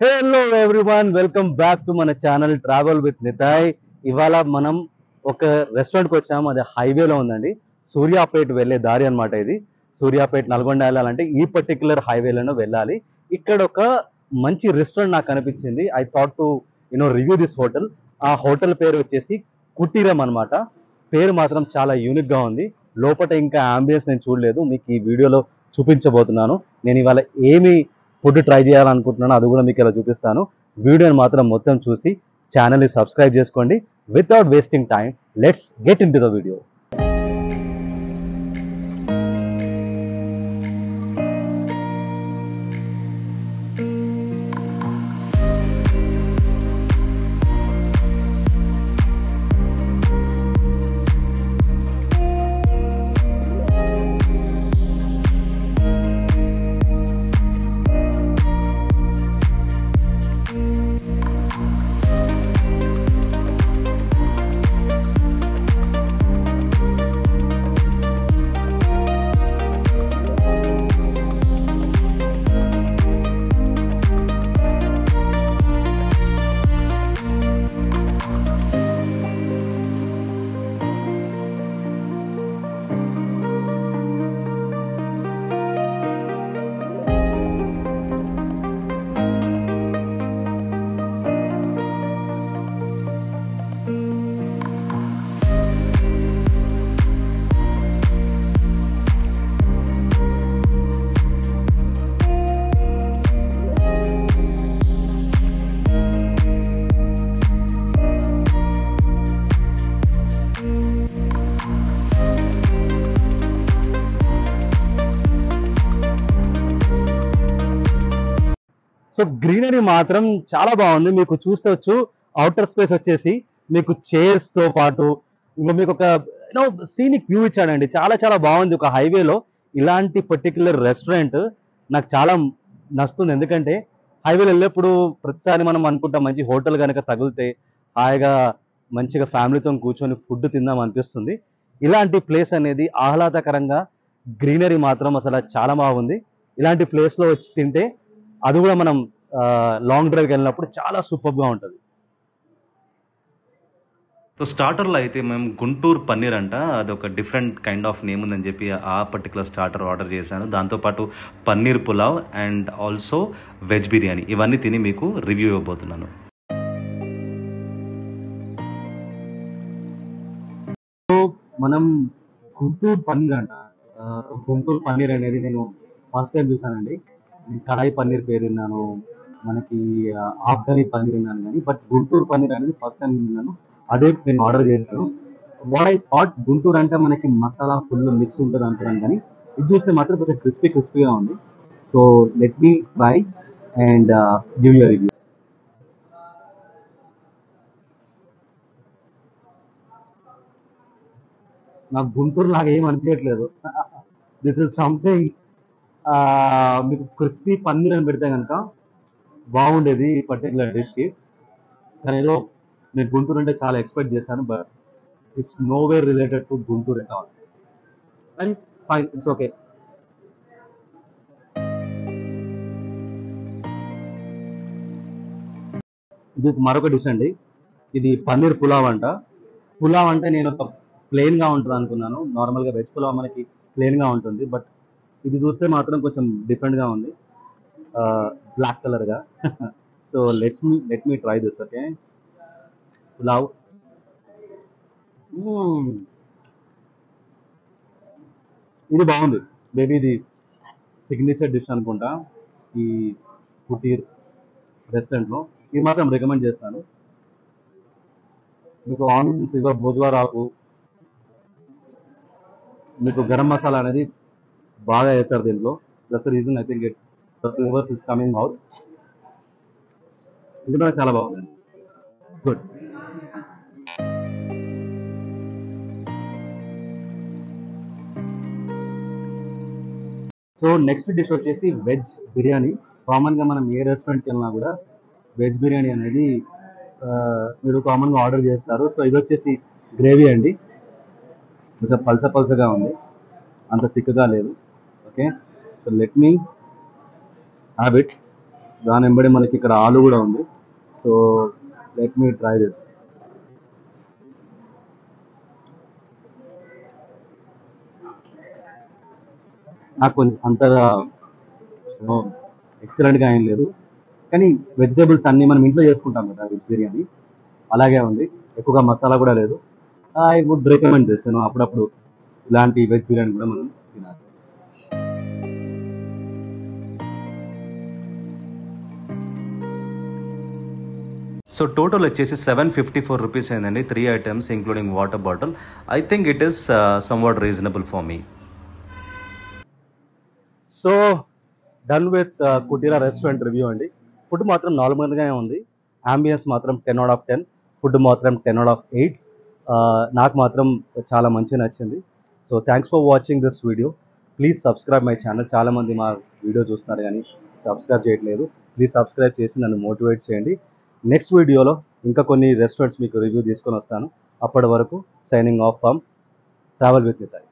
Hello everyone, welcome back to మన channel travel with Nitai. ఇవాళ మనం ఒక రెస్టారెంట్కి వచ్చాము. అది హైవేలో ఉందండి. సూర్యాపేట్ వెళ్ళే దారి అన్నమాట ఇది. సూర్యాపేట్ నల్గొండ వెళ్ళాలంటే ఈ పర్టికులర్ హైవేలోనే వెళ్ళాలి. ఇక్కడ ఒక మంచి రెస్టారెంట్ నాకు కనిపించింది. I thought to review this hotel. ఆ హోటల్ పేరు వచ్చేసి కుటీరం అన్నమాట. పేరు మాత్రం చాలా యూనిక్ గా ఉంది. లోపల ఇంకా అంబియన్స్ నేను చూడలేదు, మీకు ఈ వీడియోలో చూపించబోతున్నాను. నేను ఇవాళ ఏమి ఫుడ్ ట్రై చేయాలనుకుంటున్నాను అది కూడా మీకు ఇలా చూపిస్తాను. వీడియోని మాత్రం మొత్తం చూసి ఛానల్ని సబ్స్క్రైబ్ చేసుకోండి. Without wasting time, let's get in to the video. So greenery మాత్రం చాలా బాగుంది. మీకు చూస్తవచ్చు అవుటర్ స్పేస్ వచ్చేసి మీకు చైర్స్ తో పాటు ఇంకా మీకు ఒక సీనిక్ వ్యూ ఇచ్చాడండి. చాలా చాలా బాగుంది. ఒక హైవేలో ఇలాంటి పర్టికులర్ రెస్టారెంట్ నాకు చాలా నచ్చుతుంది. ఎందుకంటే హైవేలో వెళ్ళేప్పుడు ప్రతిసారి మనం అనుకుంటాం మంచి హోటల్ కనుక తగిలితే హాయిగా మంచిగా ఫ్యామిలీతో కూర్చొని ఫుడ్ తిందాం అనిపిస్తుంది. ఇలాంటి ప్లేస్ అనేది ఆహ్లాదకరంగా, గ్రీనరీ మాత్రం అసలు చాలా బాగుంది. ఇలాంటి ప్లేస్లో వచ్చి తింటే అది కూడా మనం లాంగ్ డ్రైవ్కి వెళ్ళినప్పుడు చాలా సూపర్గా ఉంటుంది. సో స్టార్టర్లో అయితే మేము గుంటూరు పన్నీర్ అంట, అది ఒక డిఫరెంట్ కైండ్ ఆఫ్ నేమ్ ఉందని చెప్పి ఆ పర్టికులర్ స్టార్టర్ ఆర్డర్ చేశాను. దాంతోపాటు paneer pulao and also veg biryani, ఇవన్నీ తిని మీకు రివ్యూ ఇవ్వబోతున్నాను. మనం గుంటూరు పన్నీర్ అంట. గుంటూరు పన్నీర్ అనేది నేను ఫస్ట్ టైం చూసానండి. కడాయి పన్నీర్ పేరు విన్నాను, మనకి ఆఫ్ఘనీ పన్నీర్ విన్నాను, కానీ బట్ గుంటూరు పన్నీర్ అనేది ఫస్ట్ టైం విన్నాను. అదే నేను ఆర్డర్ చేశాను. వాట్ ఐ థాట్, గుంటూరు అంటే మనకి మసాలా ఫుల్ మిక్స్ ఉంటుంది అంటున్నాను, కానీ ఇది చూస్తే మాత్రం కొంచెం క్రిస్పీగా ఉంది. So let me try and give you review. నాకు గుంటూరు లాగా ఏం అనిపించట్లేదు. దిస్ ఇస్ సంథింగ్, మీకు క్రిస్పీ పన్నీర్ అని పెడితే కనుక బాగుండేది ఈ పర్టికులర్ డిష్కి. కానీ ఏదో నేను గుంటూరు అంటే చాలా ఎక్స్పెక్ట్ చేశాను, but it's nowhere related to Guntur at all. And fine, it's okay. ఇది మరొక డిష్ అండి. ఇది పన్నీర్ పులావ్ అంట. పులావ్ అంటే నేను ఒక ప్లెయిన్గా ఉంటుంది అనుకున్నాను. నార్మల్గా వెజ్ పులావ్ మనకి ప్లెయిన్గా ఉంటుంది, బట్ ఇది చూస్తే మాత్రం కొంచెం డిఫరెంట్గా ఉంది, బ్లాక్ కలర్గా. So let me try this. Okay, pulao. ఇది బాగుంది బేబీ. ఇది సిగ్నేచర్ డిష్ అనుకుంటా ఈ కుటీర్ రెస్టారెంట్లో. ఇది మాత్రం రికమెండ్ చేస్తాను. మీకు ఆనియన్స్, ఇవ్వ బొజ్వార్ ఆకు, మీకు గరం మసాలా అనేది బాగా వేస్తారు దీంట్లో. That's the reason I think it the flavours is coming out. ఇది కూడా చాలా బాగుంది, గుడ్. సో నెక్స్ట్ డిష్ వచ్చేసి వెజ్ బిర్యానీ. కామన్గా మనం ఏ రెస్టారెంట్కి వెళ్ళినా కూడా వెజ్ బిర్యానీ అనేది మీరు కామన్గా ఆర్డర్ చేస్తారు. సో ఇది వచ్చేసి గ్రేవీ అండి, కొంచెం పల్సగా ఉంది, అంత థిక్గా లేదు. Okay, so let me have it. దాని వెంబడి మనకి ఇక్కడ ఆలు కూడా ఉంది. So let me try this. నాకు కొంచెం అంతగా ఎక్సలెంట్గా ఏం లేదు, కానీ వెజిటేబుల్స్ అన్నీ మనం ఇంట్లో చేసుకుంటాం కదా వెజ్ బిర్యానీ, అలాగే ఉంది. ఎక్కువగా మసాలా కూడా లేదు. ఐ వుడ్ రికమెండ్ చేస్తాను అప్పుడప్పుడు ఇలాంటి వెజ్ బిర్యానీ కూడా మనం తినాలి. సో టోటల్ వచ్చేసి 754 రూపీస్ అయిందండి, 3 items including water bottle. I think it is somewhat reasonable for me. So done with Kutira restaurant review అండి. ఫుడ్ మాత్రం నార్మల్గానే ఉంది, అంబియన్స్ మాత్రం 10/10, ఫుడ్ మాత్రం 10/8. నాకు మాత్రం చాలా మంచిగా నచ్చింది. So thanks for watching this video. Please subscribe my channel. చాలామంది మా వీడియో చూస్తున్నారు కానీ సబ్స్క్రైబ్ చేయట్లేదు. ప్లీజ్ సబ్స్క్రైబ్ చేసి నన్ను మోటివేట్ చేయండి. నెక్స్ట్ వీడియోలో ఇంకా కొన్ని రెస్టారెంట్స్ మీకు రివ్యూ తీసుకొని వస్తాను. అప్పటి వరకు signing off from travel with Nitai.